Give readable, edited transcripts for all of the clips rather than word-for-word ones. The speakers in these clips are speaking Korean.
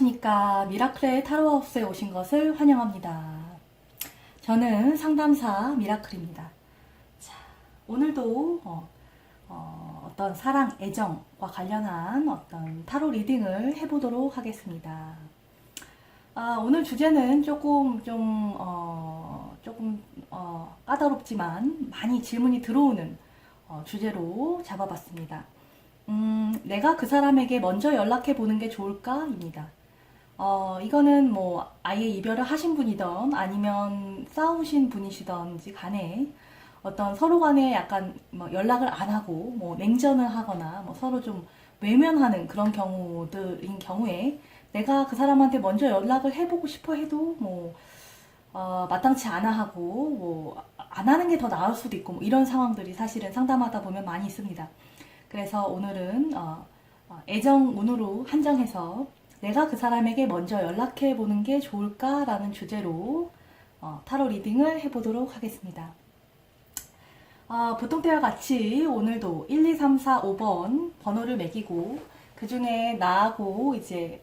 안녕하십니까. 미라클의 타로하우스에 오신 것을 환영합니다. 저는 상담사 미라클입니다. 자, 오늘도 어떤 사랑, 애정과 관련한 어떤 타로 리딩을 해보도록 하겠습니다. 오늘 주제는 조금 까다롭지만 많이 질문이 들어오는 주제로 잡아봤습니다. 내가 그 사람에게 먼저 연락해 보는 게 좋을까?입니다. 이거는 뭐 아예 이별을 하신 분이든 아니면 싸우신 분이시든지 간에 어떤 서로 간에 약간 뭐 연락을 안 하고 뭐 냉전을 하거나 뭐 서로 좀 외면하는 그런 경우들인 경우에 내가 그 사람한테 먼저 연락을 해보고 싶어 해도 뭐 마땅치 않아 하고 뭐 안 하는 게 더 나을 수도 있고 뭐 이런 상황들이 사실은 상담하다 보면 많이 있습니다. 그래서 오늘은 애정운으로 한정해서 내가 그 사람에게 먼저 연락해 보는 게 좋을까라는 주제로 타로 리딩을 해보도록 하겠습니다. 보통 때와 같이 오늘도 1, 2, 3, 4, 5번 번호를 매기고 그 중에 나하고 이제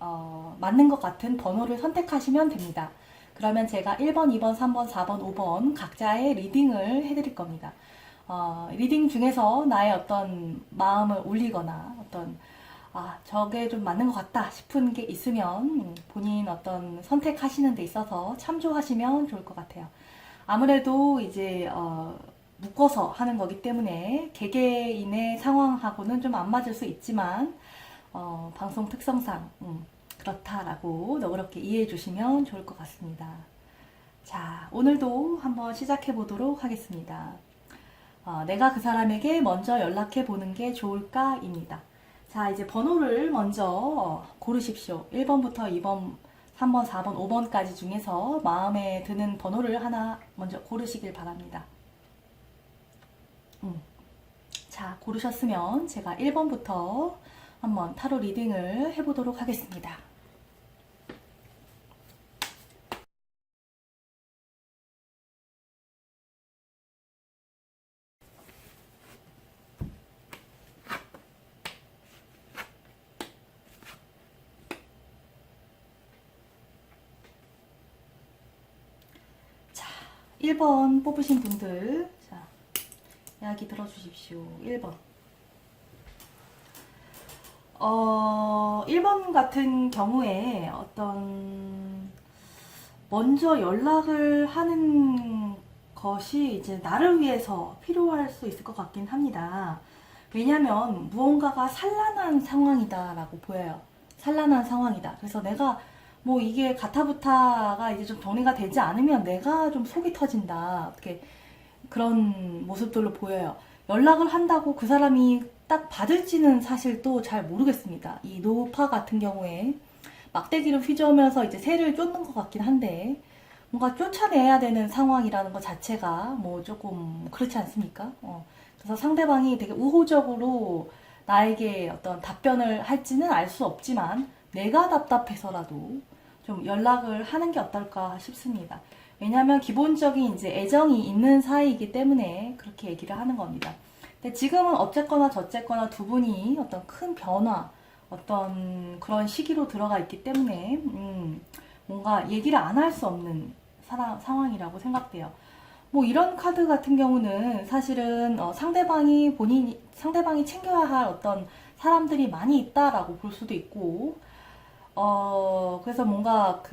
맞는 것 같은 번호를 선택하시면 됩니다. 그러면 제가 1번, 2번, 3번, 4번, 5번 각자의 리딩을 해드릴 겁니다. 리딩 중에서 나의 어떤 마음을 울리거나 어떤 저게 좀 맞는 것 같다 싶은 게 있으면 본인 어떤 선택하시는 데 있어서 참조하시면 좋을 것 같아요. 아무래도 이제 묶어서 하는 거기 때문에 개개인의 상황하고는 좀 안 맞을 수 있지만 방송 특성상 그렇다라고 너그럽게 이해해 주시면 좋을 것 같습니다. 자, 오늘도 한번 시작해 보도록 하겠습니다. 내가 그 사람에게 먼저 연락해 보는 게 좋을까?입니다. 자, 이제 번호를 먼저 고르십시오. 1번부터 2번, 3번, 4번, 5번까지 중에서 마음에 드는 번호를 하나 먼저 고르시길 바랍니다. 자, 고르셨으면 제가 1번부터 한번 타로 리딩을 해보도록 하겠습니다. 자, 1번 뽑으신 분들, 자, 이야기 들어주십시오. 1번. 1번 같은 경우에 어떤 먼저 연락을 하는 것이 이제 나를 위해서 필요할 수 있을 것 같긴 합니다. 왜냐면 무언가가 산란한 상황이다라고 보여요. 산란한 상황이다. 그래서 내가 뭐 이게 가타부타가 이제 좀 정리가 되지 않으면 내가 좀 속이 터진다. 어떻게 그런 모습들로 보여요. 연락을 한다고 그 사람이 딱 받을지는 사실 또 잘 모르겠습니다. 이 노파 같은 경우에 막대기를 휘저으면서 이제 새를 쫓는 것 같긴 한데 뭔가 쫓아내야 되는 상황이라는 것 자체가 뭐 조금 그렇지 않습니까? 그래서 상대방이 되게 우호적으로 나에게 어떤 답변을 할지는 알 수 없지만 내가 답답해서라도 좀 연락을 하는 게 어떨까 싶습니다. 왜냐하면 기본적인 이제 애정이 있는 사이이기 때문에 그렇게 얘기를 하는 겁니다. 근데 지금은 어쨌거나 저쨌거나 두 분이 어떤 큰 변화, 어떤 그런 시기로 들어가 있기 때문에 뭔가 얘기를 안 할 수 없는 상황이라고 생각돼요. 뭐 이런 카드 같은 경우는 사실은 상대방이 챙겨야 할 어떤 사람들이 많이 있다라고 볼 수도 있고 그래서 뭔가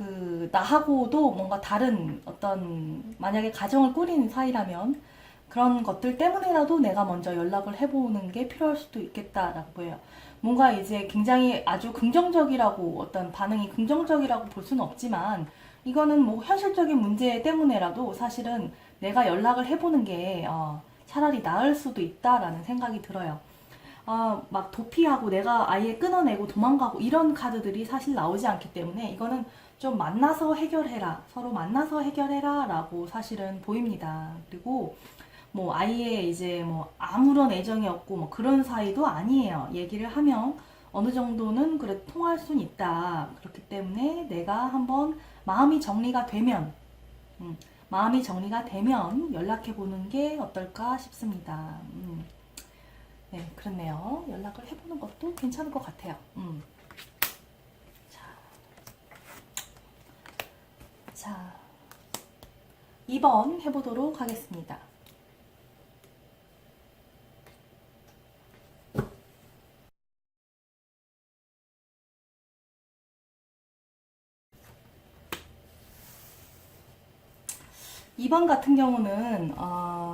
나하고도 뭔가 다른 어떤, 만약에 가정을 꾸리는 사이라면 그런 것들 때문에라도 내가 먼저 연락을 해보는 게 필요할 수도 있겠다라고 보여요. 뭔가 이제 굉장히 아주 긍정적이라고, 어떤 반응이 긍정적이라고 볼 수는 없지만, 이거는 뭐 현실적인 문제 때문에라도 사실은 내가 연락을 해보는 게, 차라리 나을 수도 있다라는 생각이 들어요. 막 도피하고 내가 아예 끊어내고 도망가고 이런 카드들이 사실 나오지 않기 때문에 이거는 좀 만나서 해결해라, 서로 만나서 해결해라 라고 사실은 보입니다. 그리고 뭐 아예 이제 뭐 아무런 애정이 없고 뭐 그런 사이도 아니에요. 얘기를 하면 어느 정도는 그래 통할 수는 있다. 그렇기 때문에 내가 한번 마음이 정리가 되면 연락해 보는 게 어떨까 싶습니다. 네, 그렇네요. 연락을 해보는 것도 괜찮을 것 같아요. 자, 자, 2번 해보도록 하겠습니다. 2번 같은 경우는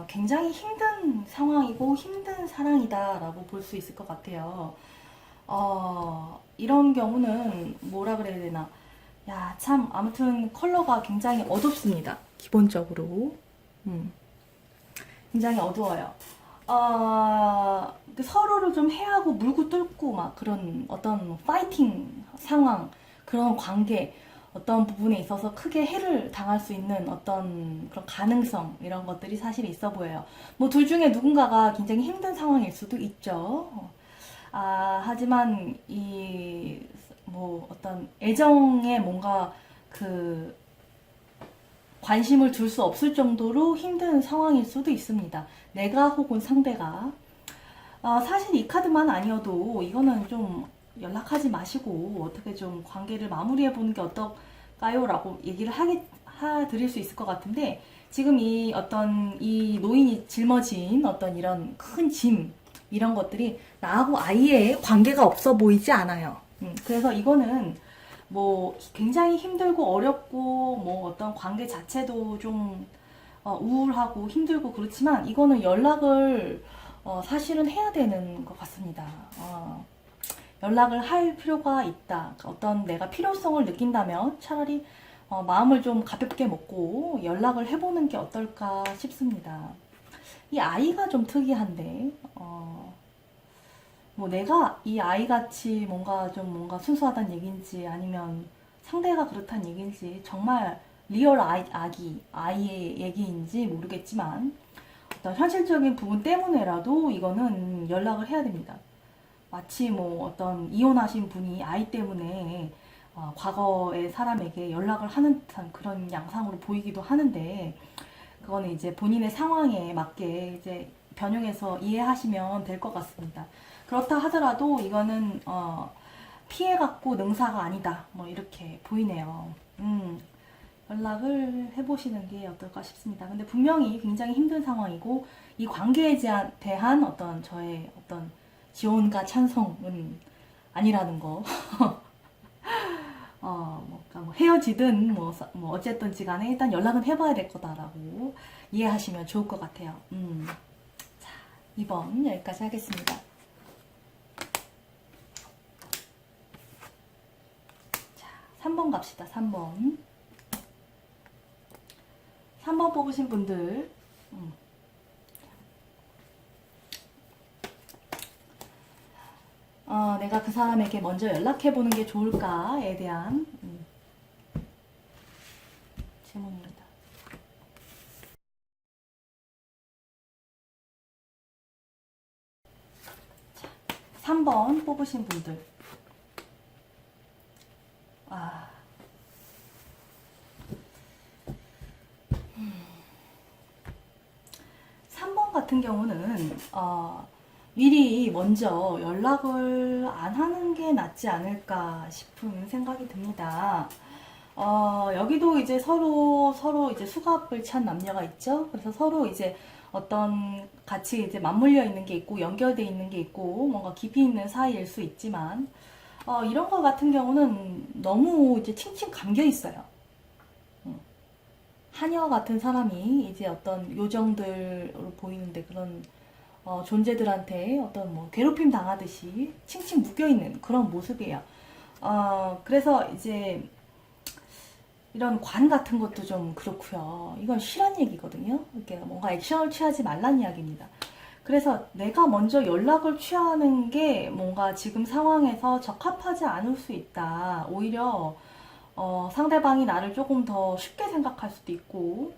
굉장히 힘든 상황이고 힘든 사랑이다 라고 볼 수 있을 것 같아요. 이런 경우는 뭐라 그래야 되나, 야, 참, 아무튼 컬러가 굉장히 어둡습니다. 기본적으로. 굉장히 어두워요. 서로를 좀 해하고 물고 뚫고 막 그런 어떤 파이팅 상황, 그런 관계, 어떤 부분에 있어서 크게 해를 당할 수 있는 어떤 그런 가능성, 이런 것들이 사실 있어 보여요. 뭐 둘 중에 누군가가 굉장히 힘든 상황일 수도 있죠. 하지만 뭐 어떤 애정에 뭔가 그 관심을 둘 수 없을 정도로 힘든 상황일 수도 있습니다. 내가 혹은 상대가. 사실 이 카드만 아니어도 이거는 좀 연락하지 마시고 어떻게 좀 관계를 마무리해 보는 게 어떨까요? 라고 얘기를 드릴 수 있을 것 같은데, 지금 이 노인이 짊어진 어떤 이런 큰 짐, 이런 것들이 나하고 아예 관계가 없어 보이지 않아요. 그래서 이거는 뭐 굉장히 힘들고 어렵고 뭐 어떤 관계 자체도 좀 우울하고 힘들고 그렇지만, 이거는 연락을 사실은 해야 되는 것 같습니다. 연락을 할 필요가 있다. 어떤 내가 필요성을 느낀다면 차라리 마음을 좀 가볍게 먹고 연락을 해보는 게 어떨까 싶습니다. 이 아이가 좀 특이한데, 뭐 내가 이 아이같이 뭔가 순수하다는 얘기인지 아니면 상대가 그렇다는 얘기인지, 정말 리얼 아이의 얘기인지 모르겠지만, 어떤 현실적인 부분 때문에라도 이거는 연락을 해야 됩니다. 마치 뭐 어떤 이혼하신 분이 아이 때문에 과거의 사람에게 연락을 하는 듯한 그런 양상으로 보이기도 하는데, 그거는 이제 본인의 상황에 맞게 이제 변형해서 이해하시면 될 것 같습니다. 그렇다 하더라도 이거는 피해갖고 능사가 아니다, 뭐 이렇게 보이네요. 연락을 해보시는 게 어떨까 싶습니다. 근데 분명히 굉장히 힘든 상황이고, 이 관계에 대한 어떤 저의 어떤 지원과 찬성은 아니라는 거. 뭐 헤어지든 뭐 어쨌든지 간에 일단 연락은 해봐야 될 거다라고 이해하시면 좋을 것 같아요. 자, 2번 여기까지 하겠습니다. 자, 3번 갑시다. 3번. 3번 뽑으신 분들, 내가 그 사람에게 먼저 연락해보는 게 좋을까에 대한 질문입니다. 자, 3번 뽑으신 분들. 3번 같은 경우는 미리 먼저 연락을 안 하는 게 낫지 않을까 싶은 생각이 듭니다. 여기도 이제 서로 이제 수갑을 찬 남녀가 있죠. 그래서 서로 이제 어떤 같이 이제 맞물려 있는 게 있고 연결돼 있는 게 있고 뭔가 깊이 있는 사이일 수 있지만, 이런 거 같은 경우는 너무 이제 칭칭 감겨 있어요. 하녀 같은 사람이 이제 어떤 요정들로 보이는데, 그런 존재들한테 어떤 뭐 괴롭힘 당하듯이 칭칭 묶여있는 그런 모습이에요. 그래서 이제 이런 관 같은 것도 좀 그렇고요. 이건 실한 얘기거든요. 이렇게 뭔가 액션을 취하지 말란 이야기입니다. 그래서 내가 먼저 연락을 취하는 게 뭔가 지금 상황에서 적합하지 않을 수 있다. 오히려 상대방이 나를 조금 더 쉽게 생각할 수도 있고,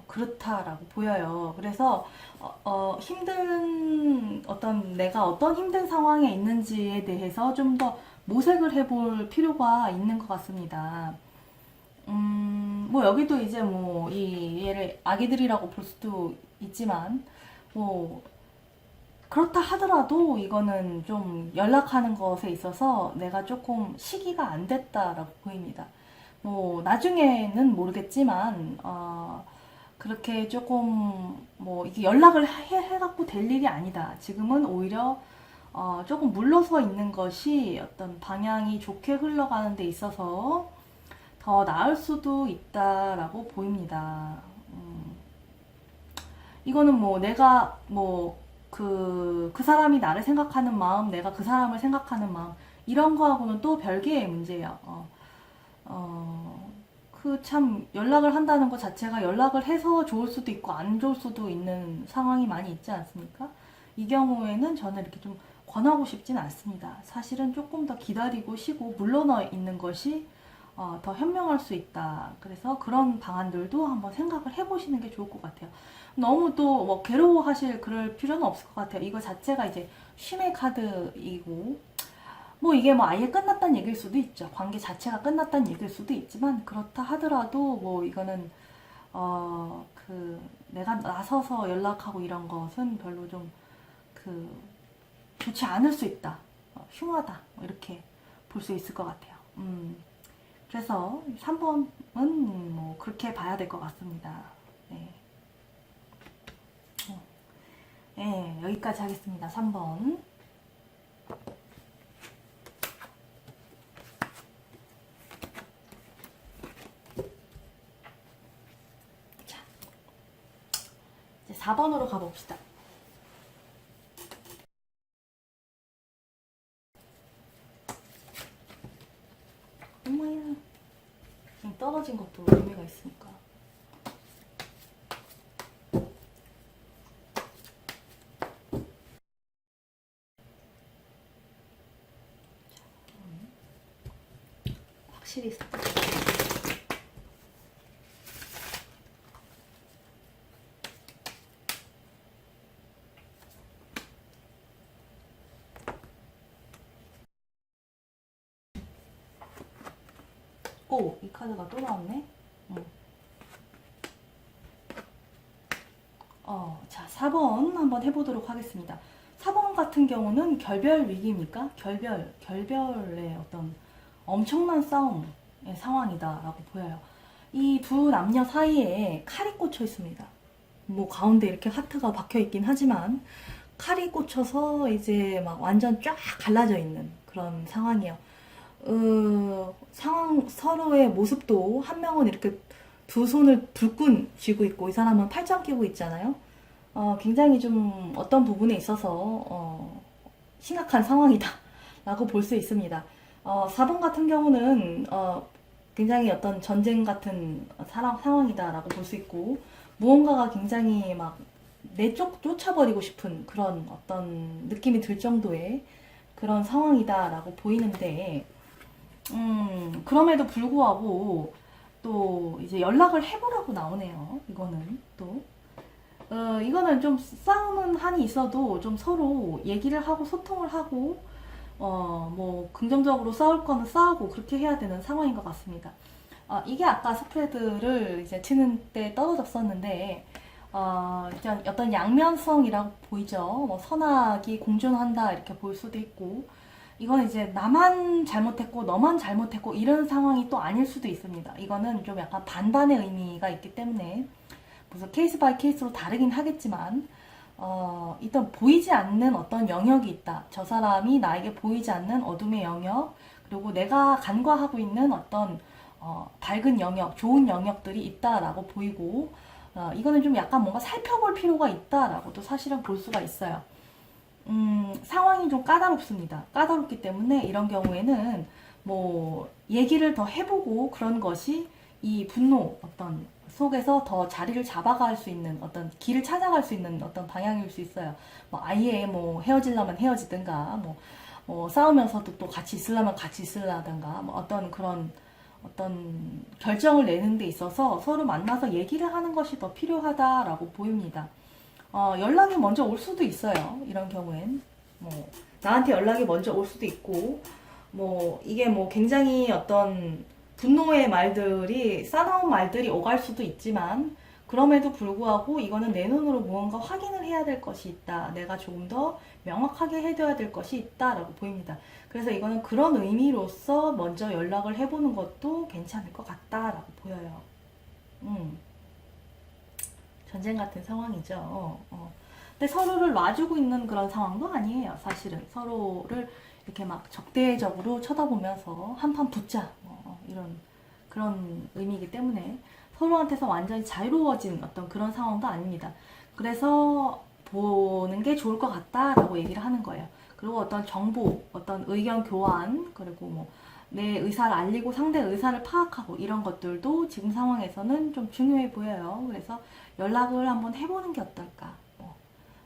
그렇다라고 보여요. 그래서 내가 어떤 힘든 상황에 있는지에 대해서 좀 더 모색을 해볼 필요가 있는 것 같습니다. 뭐 여기도 이제 뭐 얘를 아기들이라고 볼 수도 있지만, 뭐 그렇다 하더라도 이거는 좀 연락하는 것에 있어서 내가 조금 시기가 안 됐다라고 보입니다. 뭐 나중에는 모르겠지만 그렇게 조금 뭐 이게 연락을 해갖고 될 일이 아니다. 지금은 오히려 조금 물러서 있는 것이 어떤 방향이 좋게 흘러가는 데 있어서 더 나을 수도 있다라고 보입니다. 이거는 뭐 내가 뭐 그 사람이 나를 생각하는 마음, 내가 그 사람을 생각하는 마음, 이런 거하고는 또 별개의 문제예요. 그 참 연락을 한다는 것 자체가 연락을 해서 좋을 수도 있고 안 좋을 수도 있는 상황이 많이 있지 않습니까? 이 경우에는 저는 이렇게 좀 권하고 싶진 않습니다. 사실은 조금 더 기다리고 쉬고 물러나 있는 것이 더 현명할 수 있다. 그래서 그런 방안들도 한번 생각을 해보시는 게 좋을 것 같아요. 너무 또 뭐 괴로워하실 그럴 필요는 없을 것 같아요. 이거 자체가 이제 쉼의 카드이고 뭐 이게 뭐 아예 끝났다는 얘기일 수도 있죠. 관계 자체가 끝났다는 얘기일 수도 있지만 그렇다 하더라도 뭐 이거는 내가 나서서 연락하고 이런 것은 별로 좀 좋지 않을 수 있다. 흉하다. 뭐 이렇게 볼 수 있을 것 같아요. 그래서 3번은 뭐 그렇게 봐야 될 것 같습니다. 네. 네, 여기까지 하겠습니다. 3번. 자, 이제 4번으로 가봅시다. 엄마야. 떨어진 것도 의미가 있으니까. 확실히 있어. 오, 이 카드가 또 나왔네. 자, 4번 한번 해보도록 하겠습니다. 4번 같은 경우는 결별 위기입니까? 결별의 어떤 엄청난 싸움의 상황이다라고 보여요. 이 두 남녀 사이에 칼이 꽂혀 있습니다. 뭐 가운데 이렇게 하트가 박혀 있긴 하지만 칼이 꽂혀서 이제 막 완전 쫙 갈라져 있는 그런 상황이에요. 서로의 모습도 한 명은 이렇게 두 손을 불끈 쥐고 있고 이 사람은 팔짱 끼고 있잖아요. 굉장히 좀 어떤 부분에 있어서 심각한 상황이다 라고 볼 수 있습니다. 4번 같은 경우는 굉장히 어떤 전쟁 같은 상황이다 라고 볼 수 있고 무언가가 굉장히 막 쫓아버리고 싶은 그런 어떤 느낌이 들 정도의 그런 상황이다 라고 보이는데 그럼에도 불구하고 또 이제 연락을 해보라고 나오네요. 이거는 또 이거는 좀 싸움은 한이 있어도 좀 서로 얘기를 하고 소통을 하고 뭐 긍정적으로 싸울 거는 싸우고 그렇게 해야 되는 상황인 것 같습니다. 이게 아까 스프레드를 이제 치는 때 떨어졌었는데 일단 어떤 양면성이라고 보이죠. 뭐 선악이 공존한다 이렇게 볼 수도 있고 이건 이제 나만 잘못했고 너만 잘못했고 이런 상황이 또 아닐 수도 있습니다. 이거는 좀 약간 반반의 의미가 있기 때문에 무슨 케이스 바이 케이스로 다르긴 하겠지만 일단 보이지 않는 어떤 영역이 있다. 저 사람이 나에게 보이지 않는 어둠의 영역 그리고 내가 간과하고 있는 어떤 밝은 영역, 좋은 영역들이 있다라고 보이고 이거는 좀 약간 뭔가 살펴볼 필요가 있다라고도 사실은 볼 수가 있어요. 상황이 좀 까다롭습니다. 까다롭기 때문에 이런 경우에는 뭐 얘기를 더 해보고 그런 것이 이 분노 어떤 속에서 더 자리를 잡아갈 수 있는 어떤 길을 찾아갈 수 있는 어떤 방향일 수 있어요. 뭐 아예 뭐 헤어지려면 헤어지든가 뭐 싸우면서도 또 같이 있으려면 같이 있으려든가 뭐 어떤 그런 어떤 결정을 내는 데 있어서 서로 만나서 얘기를 하는 것이 더 필요하다라고 보입니다. 연락이 먼저 올 수도 있어요. 이런 경우엔 뭐 나한테 연락이 먼저 올 수도 있고 뭐 이게 뭐 굉장히 어떤 분노의 말들이 싸나운 말들이 오갈 수도 있지만 그럼에도 불구하고 이거는 내 눈으로 무언가 확인을 해야 될 것이 있다. 내가 조금 더 명확하게 해둬야 될 것이 있다라고 보입니다. 그래서 이거는 그런 의미로서 먼저 연락을 해보는 것도 괜찮을 것 같다라고 보여요. 전쟁 같은 상황이죠. 근데 서로를 놔주고 있는 그런 상황도 아니에요. 사실은 서로를 이렇게 막 적대적으로 쳐다보면서 한판 붙자 이런 그런 의미이기 때문에 서로한테서 완전히 자유로워진 어떤 그런 상황도 아닙니다. 그래서 보는 게 좋을 것 같다라고 얘기를 하는 거예요. 그리고 어떤 정보, 어떤 의견 교환, 그리고 뭐 내 의사를 알리고 상대 의사를 파악하고 이런 것들도 지금 상황에서는 좀 중요해 보여요. 그래서 연락을 한번 해보는 게 어떨까?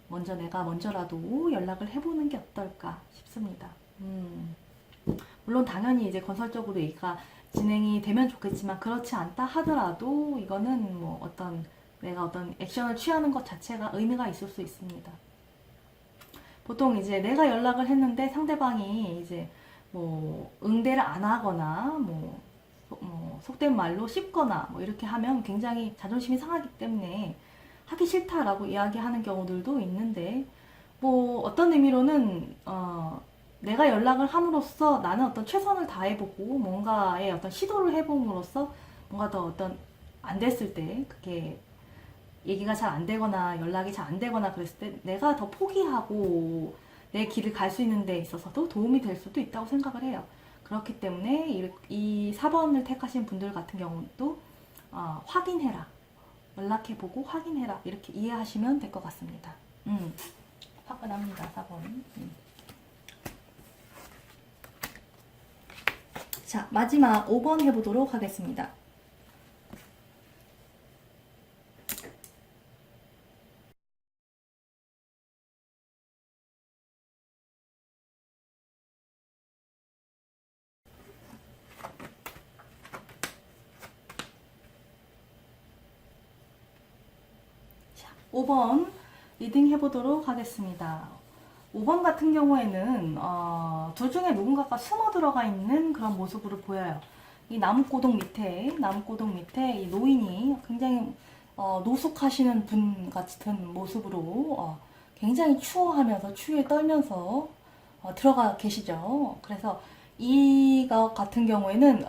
먼저 내가 먼저라도 연락을 해보는 게 어떨까 싶습니다. 물론 당연히 이제 건설적으로 얘기가 진행이 되면 좋겠지만 그렇지 않다 하더라도 이거는 뭐 내가 어떤 액션을 취하는 것 자체가 의미가 있을 수 있습니다. 보통 이제 내가 연락을 했는데 상대방이 이제 뭐 응대를 안 하거나 속된 말로 씹거나 뭐 이렇게 하면 굉장히 자존심이 상하기 때문에 하기 싫다라고 이야기하는 경우들도 있는데 뭐 어떤 의미로는 내가 연락을 함으로써 나는 어떤 최선을 다해보고 뭔가의 어떤 시도를 해봄으로써 뭔가 더 어떤 안 됐을 때 그게 얘기가 잘 안 되거나 연락이 잘 안 되거나 그랬을 때 내가 더 포기하고 내 길을 갈 수 있는 데 있어서도 도움이 될 수도 있다고 생각을 해요. 그렇기 때문에 이 4번을 택하신 분들 같은 경우도 확인해라. 연락해보고 확인해라. 이렇게 이해하시면 될 것 같습니다. 화끈합니다. 4번. 자, 마지막 5번 해보도록 하겠습니다. 자, 5번 리딩 해보도록 하겠습니다. 5번 같은 경우에는 둘 중에 누군가가 숨어 들어가 있는 그런 모습으로 보여요. 이 나무꼬동 밑에 이 노인이 굉장히 노숙하시는 분 같은 모습으로 굉장히 추워하면서 추위에 떨면서 들어가 계시죠. 그래서 이것 같은 경우에는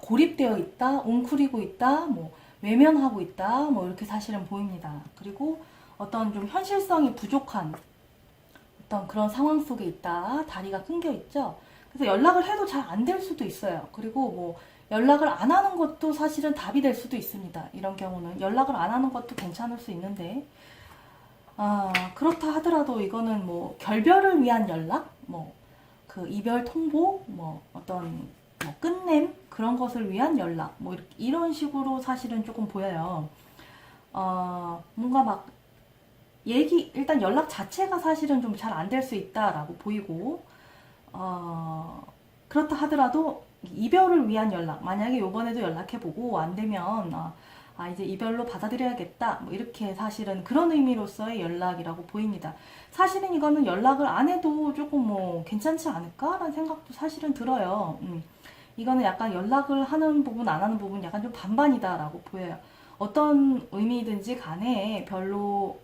고립되어 있다, 웅크리고 있다, 뭐 외면하고 있다, 뭐 이렇게 사실은 보입니다. 그리고 어떤 좀 현실성이 부족한 어떤 그런 상황 속에 있다. 다리가 끊겨 있죠. 그래서 연락을 해도 잘 안 될 수도 있어요. 그리고 뭐 연락을 안 하는 것도 사실은 답이 될 수도 있습니다. 이런 경우는 연락을 안 하는 것도 괜찮을 수 있는데 그렇다 하더라도 이거는 뭐 결별을 위한 연락, 뭐 그 이별 통보, 뭐 어떤 뭐 끝냄 그런 것을 위한 연락, 뭐 이런 식으로 사실은 조금 보여요. 뭔가 막 일단 연락 자체가 사실은 좀 잘 안 될 수 있다라고 보이고, 그렇다 하더라도 이별을 위한 연락, 만약에 요번에도 연락해보고 안 되면, 이제 이별로 받아들여야겠다, 뭐 이렇게 사실은 그런 의미로서의 연락이라고 보입니다. 사실은 이거는 연락을 안 해도 조금 뭐 괜찮지 않을까라는 생각도 사실은 들어요. 이거는 약간 연락을 하는 부분, 안 하는 부분 약간 좀 반반이다라고 보여요. 어떤 의미든지 간에 별로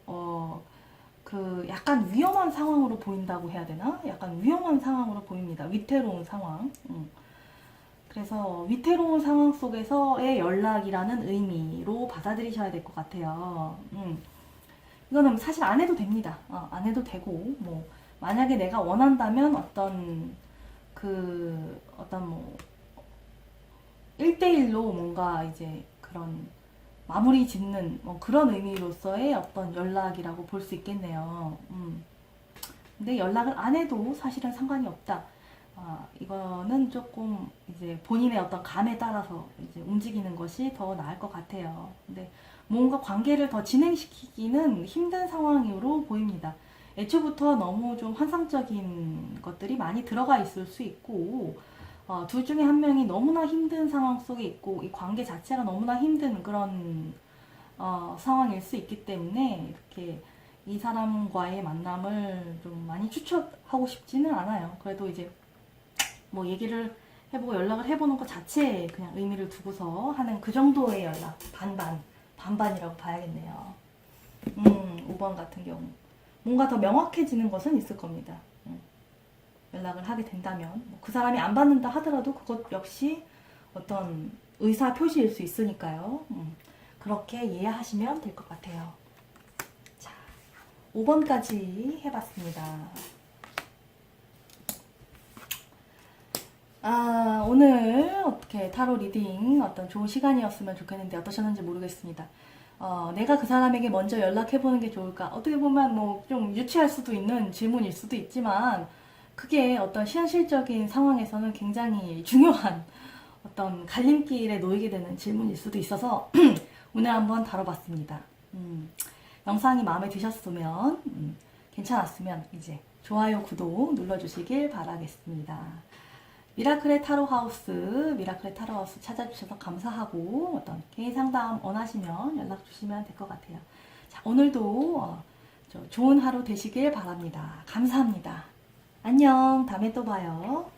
약간 위험한 상황으로 보인다고 해야 되나? 약간 위험한 상황으로 보입니다. 위태로운 상황. 그래서 위태로운 상황 속에서의 연락이라는 의미로 받아들이셔야 될 것 같아요. 이거는 사실 안 해도 됩니다. 안 해도 되고, 뭐 만약에 내가 원한다면 어떤 뭐 1대1로 뭔가 이제 그런 마무리 짓는 뭐 그런 의미로서의 어떤 연락이라고 볼 수 있겠네요. 근데 연락을 안 해도 사실은 상관이 없다. 이거는 조금 이제 본인의 어떤 감에 따라서 이제 움직이는 것이 더 나을 것 같아요. 근데 뭔가 관계를 더 진행시키기는 힘든 상황으로 보입니다. 애초부터 너무 좀 환상적인 것들이 많이 들어가 있을 수 있고, 둘 중에 한 명이 너무나 힘든 상황 속에 있고, 이 관계 자체가 너무나 힘든 그런 상황일 수 있기 때문에 이렇게 이 사람과의 만남을 좀 많이 추천하고 싶지는 않아요. 그래도 이제 뭐 얘기를 해보고 연락을 해보는 것 자체에 그냥 의미를 두고서 하는 그 정도의 연락, 반반 반반이라고 봐야겠네요. 5번 같은 경우 뭔가 더 명확해지는 것은 있을 겁니다. 연락을 하게 된다면 그 사람이 안 받는다 하더라도 그것 역시 어떤 의사 표시일 수 있으니까요. 그렇게 이해하시면 될 것 같아요. 자, 5번까지 해봤습니다. 오늘 어떻게 타로 리딩 어떤 좋은 시간이었으면 좋겠는데 어떠셨는지 모르겠습니다. 내가 그 사람에게 먼저 연락해보는 게 좋을까? 어떻게 보면 뭐 좀 유치할 수도 있는 질문일 수도 있지만 그게 어떤 현실적인 상황에서는 굉장히 중요한 어떤 갈림길에 놓이게 되는 질문일 수도 있어서 오늘 한번 다뤄봤습니다. 영상이 마음에 드셨으면 괜찮았으면 이제 좋아요, 구독 눌러주시길 바라겠습니다. 미라클의 타로하우스, 미라클의 타로하우스 찾아주셔서 감사하고 어떤 개인 상담 원하시면 연락 주시면 될 것 같아요. 자, 오늘도 좋은 하루 되시길 바랍니다. 감사합니다. 안녕, 다음에 또 봐요.